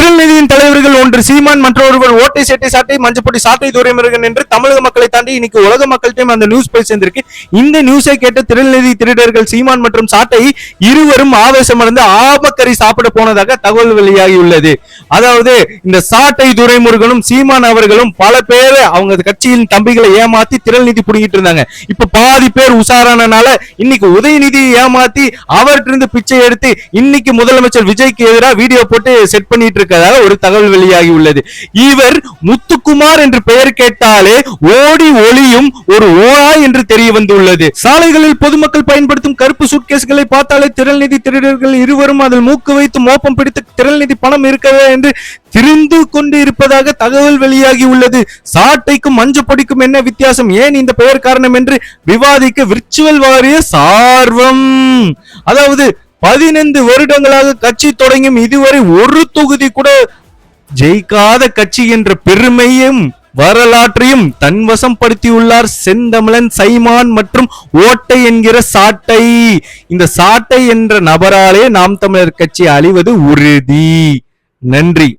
திரள்நிதியின் தலைவர்கள் ஒன்று சீமான், மற்றொருவர் ஓட்டை சேட்டை சாட்டை மஞ்சப்பொடி சாட்டை துரைமுருகன் என்று தமிழக மக்களை தாண்டி இன்னைக்கு உலக மக்கள்கிட்டையும் அந்த நியூஸ் போய் சேர்ந்திருக்கு. இந்த நியூஸை கேட்ட திரள்நிதி திருடர்கள் சீமான் மற்றும் சாட்டை இருவரும் ஆவேசம் அடைந்து ஆபக்கறி சாப்பிட போனதாக தகவல் வெளியாகியுள்ளது. அதாவது இந்த சாட்டை துரைமுருகனும் சீமான் அவர்களும் பல பேர் அவங்க கட்சியின் தம்பிகளை ஏமாத்தி திரள்நிதி புடிங்கிட்டு இருந்தாங்க. இப்ப பாதி பேர் உஷாரானனால இன்னைக்கு உதயநிதி ஏமாத்தி அவர்கிட்ட இருந்து பிச்சை எடுத்து இன்னைக்கு முதலமைச்சர் விஜய்க்கு எதிராக வீடியோ போட்டு செட் பண்ணிட்டு இருக்கிறதாக ஒரு தகவல் வெளியாகி உள்ளது. இவர் முத்துக்குமார் என்று பெயர் கேட்டாலே ஓடி ஒளியும் ஒரு ஓராய் என்று தெரிய வந்துள்ளது. சாலைகளில் பொதுமக்கள் பயன்படுத்தும் கருப்பு சூட்கேஸ்களை பார்த்தாலே திரள்நிதி திருடர்கள் இருவரும் அதில் மூக்கு வைத்து மோப்பம் பிடித்து திரள்நிதி பணம் இருக்கிறதா என்று திரிந்து கொண்டு இருப்பதாக தகவல் வெளியாகி உள்ளது. சாட்டைக்கும் மஞ்சப்பொடிக்கும் என்ன வித்தியாசம், ஏன் இந்த பெயர் காரணம் என்று விவாதிக்க விர்ச்சுவல் வாரிய சார்வம். அதாவது 15 வருடங்களாக கட்சி தொடங்கியும் இதுவரை ஒரு தொகுதி கூட ஜெயிக்காத கட்சி என்ற பெருமையும் வரலாற்றையும் தன்வசம் படுத்தியுள்ளார் செந்தமிழன் சைமான் மற்றும் ஓட்டை என்கிற சாட்டை. இந்த சாட்டை என்ற நபராலே நாம் தமிழர் கட்சி அழிவது உறுதி. நன்றி.